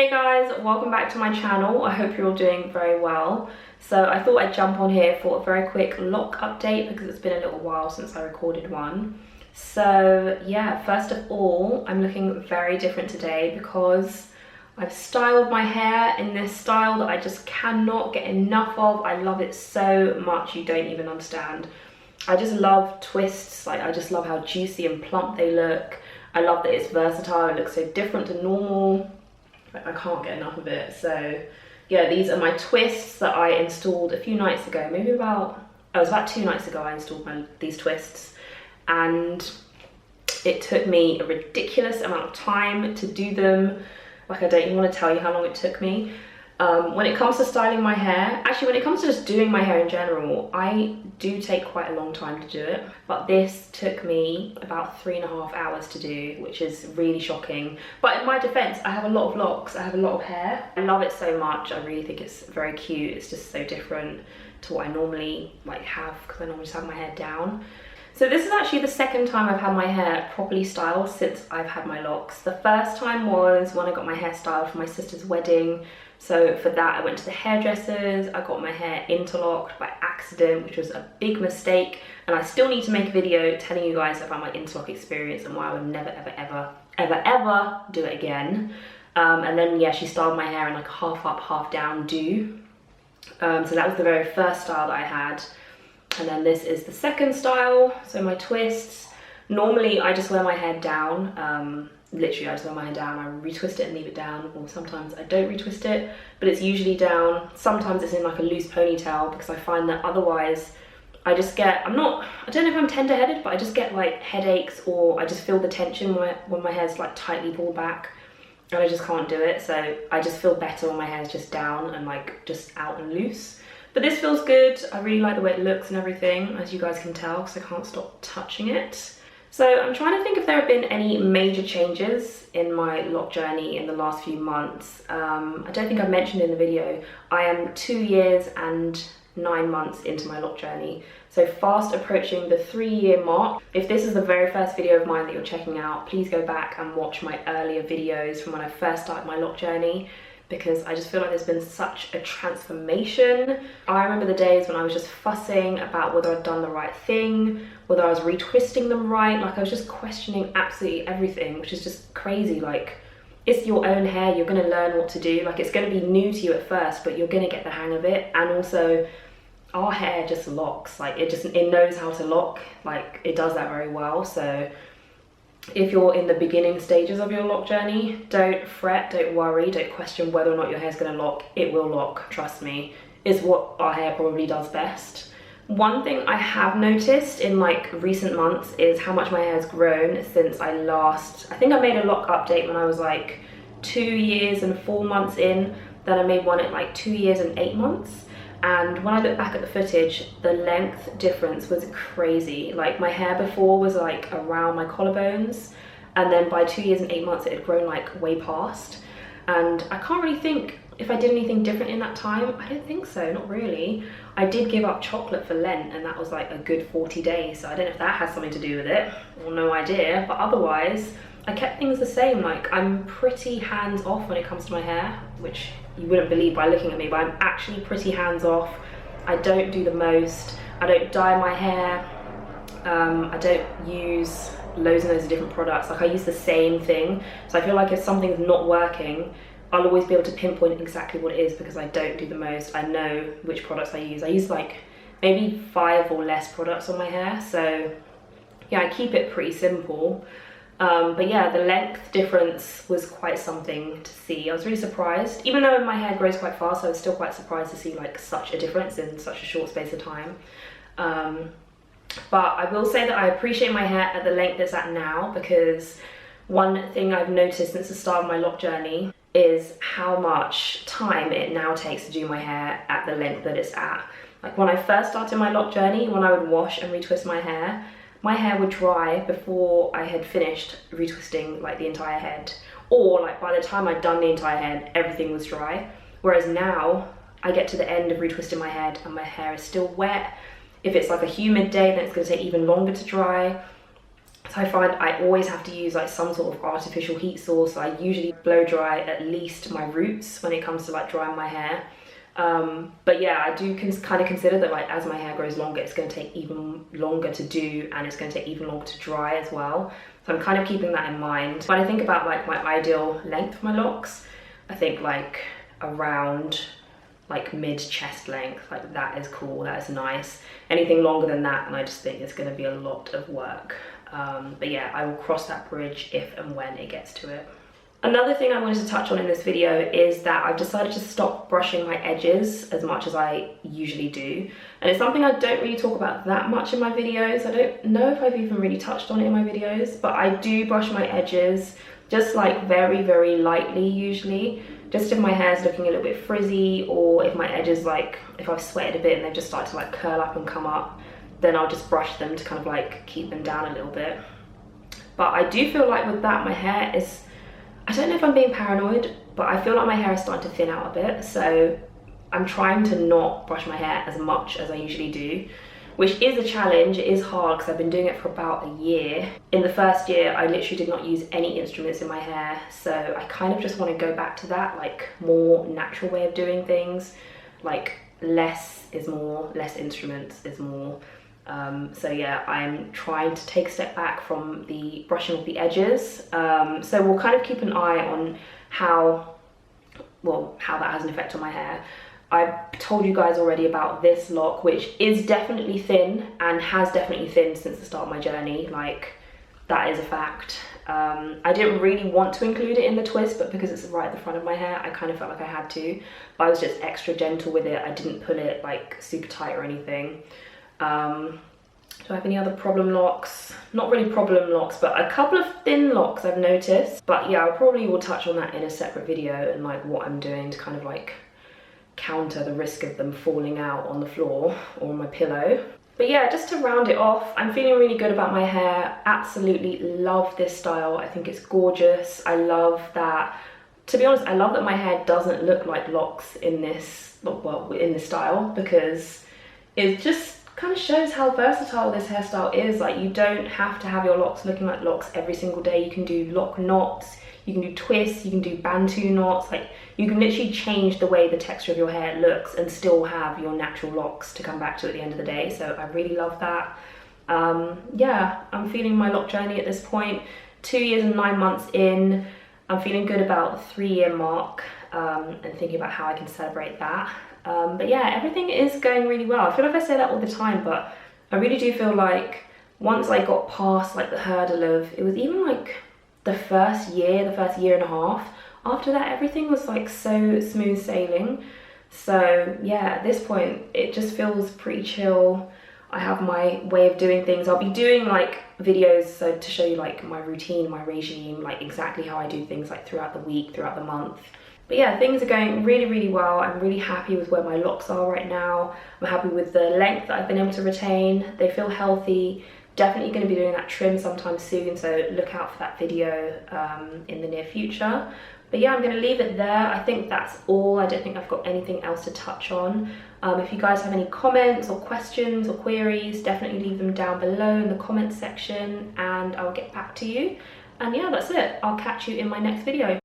Hey guys, welcome back to my channel. I hope you're all doing very well. So I thought I'd jump on here for a very quick lock update because it's been a little while since I recorded one. So yeah, first of all, I'm looking very different today because I've styled my hair in this style that I just cannot get enough of. I love it so much, you don't even understand. I just love twists, like I just love how juicy and plump they look. I love that it's versatile, it looks so different to normal. I can't get enough of it. So yeah, these are my twists that I installed a few nights ago. Maybe it was about 2 nights ago I installed these twists, and it took me a ridiculous amount of time to do them. Like I don't even want to tell you how long it took me. When it comes to styling my hair, actually when it comes to just doing my hair in general, I do take quite a long time to do it, but this took me about 3.5 hours to do, which is really shocking. But in my defense, I have a lot of locks, I have a lot of hair. I love it so much. I really think it's very cute. It's just so different to what I normally have, because I normally just have my hair down. So this is actually the second time I've had my hair properly styled since I've had my locks. The first time was when I got my hair styled for my sister's wedding. So for that, I went to the hairdressers, I got my hair interlocked by accident, which was a big mistake. And I still need to make a video telling you guys about my interlock experience and why I would never, ever do it again. And then yeah, she styled my hair in like half up, half down do. So that was the very first style that I had. And then this is the second style, so my twists. Normally I just wear my hair down. Literally I just wear my hair down, I retwist it and leave it down, or sometimes I don't retwist it, but it's usually down. Sometimes it's in like a loose ponytail because I find that otherwise I just get, I don't know if I'm tender-headed, but I just get like headaches, or I just feel the tension when my hair's like tightly pulled back and I just can't do it. So I just feel better when my hair's just down and like just out and loose. But this feels good. I really like the way it looks and everything, as you guys can tell, because I can't stop touching it. So I'm trying to think if there have been any major changes in my lock journey in the last few months. I don't think I mentioned in the video, I am 2 years and 9 months into my lock journey. So fast approaching the 3-year mark. If this is the very first video of mine that you're checking out, please go back and watch my earlier videos from when I first started my lock journey, because I just feel like there's been such a transformation. I remember the days when I was just fussing about whether I'd done the right thing, whether I was retwisting them right. Like I was just questioning absolutely everything, which is just crazy. Like, it's your own hair, you're gonna learn what to do. Like, it's gonna be new to you at first, but you're gonna get the hang of it. And also, our hair just locks. Like, it knows how to lock. Like, it does that very well. So if you're in the beginning stages of your lock journey, don't fret, don't worry, don't question whether or not your hair's gonna lock. It will lock, trust me. It's what our hair probably does best. One thing I have noticed in like recent months is how much my hair has grown since I think I made a lock update when I was like 2 years and 4 months in. Then I made one at like 2 years and 8 months. And when I look back at the footage, the length difference was crazy. Like my hair before was like around my collarbones, and then by 2 years and 8 months it had grown like way past. And I can't really think if I did anything different in that time. I don't think so, not really. I did give up chocolate for Lent, and that was like a good 40 days. So I don't know if that has something to do with it, or no idea. But otherwise, I kept things the same. Like I'm pretty hands off when it comes to my hair, which you wouldn't believe by looking at me, but I'm actually pretty hands off. I don't do the most. I don't dye my hair. I don't use loads and loads of different products. Like I use the same thing. So I feel like if something's not working, I'll always be able to pinpoint exactly what it is because I don't do the most. I know which products I use. I use like maybe 5 or less products on my hair. So yeah, I keep it pretty simple. But yeah, the length difference was quite something to see. I was really surprised. Even though my hair grows quite fast, I was still quite surprised to see like such a difference in such a short space of time. But I will say that I appreciate my hair at the length it's at now, because one thing I've noticed since the start of my lock journey is how much time it now takes to do my hair at the length that it's at. Like when I first started my lock journey, when I would wash and retwist my hair would dry before I had finished retwisting like the entire head. Or like by the time I'd done the entire head, everything was dry. Whereas now, I get to the end of retwisting my head and my hair is still wet. If it's like a humid day, then it's gonna take even longer to dry. So I find I always have to use like some sort of artificial heat source. So I usually blow dry at least my roots when it comes to like drying my hair. But yeah, I do kind of consider that like as my hair grows longer, it's going to take even longer to do, and it's going to take even longer to dry as well. So I'm kind of keeping that in mind. When I think about like my ideal length for my locks, I think like around like mid chest length, like that is cool, that is nice. Anything longer than that, and I just think it's going to be a lot of work. But yeah, I will cross that bridge if and when it gets to it. Another thing I wanted to touch on in this video is that I've decided to stop brushing my edges as much as I usually do. And it's something I don't really talk about that much in my videos. I don't know if I've even really touched on it in my videos, but I do brush my edges just like very, very lightly usually. Just if my hair's looking a little bit frizzy, or if my edges, like if I've sweated a bit and they've just started to like curl up and come up, then I'll just brush them to kind of like keep them down a little bit. But I do feel like with that, my hair is, I don't know if I'm being paranoid, but I feel like my hair is starting to thin out a bit. So I'm trying to not brush my hair as much as I usually do, which is a challenge. It is hard because I've been doing it for about a year. In the first year, I literally did not use any instruments in my hair. So I kind of just want to go back to that, like more natural way of doing things. Like less is more, less instruments is more. So yeah, I'm trying to take a step back from the brushing of the edges. So we'll kind of keep an eye on how that has an effect on my hair. I've told you guys already about this lock, which is definitely thin and has definitely thinned since the start of my journey. Like, that is a fact. I didn't really want to include it in the twist, but because it's right at the front of my hair, I kind of felt like I had to. But I was just extra gentle with it. I didn't pull it like super tight or anything. Do I have any other problem locks? Not really problem locks, but a couple of thin locks I've noticed. But yeah, I probably will touch on that in a separate video and like what I'm doing to kind of like counter the risk of them falling out on the floor or on my pillow. But yeah, just to round it off, I'm feeling really good about my hair. Absolutely love this style. I think it's gorgeous. I love that, to be honest, I love that my hair doesn't look like locks in this, well, in this style, because it just kind of shows how versatile this hairstyle is. Like, you don't have to have your locks looking like locks every single day. You can do lock knots, you can do twists, you can do bantu knots. Like, you can literally change the way the texture of your hair looks and still have your natural locks to come back to at the end of the day. So I really love that. Yeah, I'm feeling my lock journey at this point. 2 years and 9 months in, I'm feeling good about the 3-year mark, and thinking about how I can celebrate that. But yeah, everything is going really well. I feel like I say that all the time, but I really do feel like once I got past like the hurdle of, it was even like the first year and a half, after that everything was like so smooth sailing. So yeah, at this point it just feels pretty chill. I have my way of doing things. I'll be doing like videos so to show you like my routine, my regime, like exactly how I do things like throughout the week, throughout the month. But yeah, things are going really, really well. I'm really happy with where my locks are right now. I'm happy with the length that I've been able to retain. They feel healthy. Definitely going to be doing that trim sometime soon, so look out for that video in the near future. But yeah, I'm going to leave it there. I think that's all. I don't think I've got anything else to touch on. If you guys have any comments or questions or queries, definitely leave them down below in the comments section and I'll get back to you. And yeah, that's it. I'll catch you in my next video.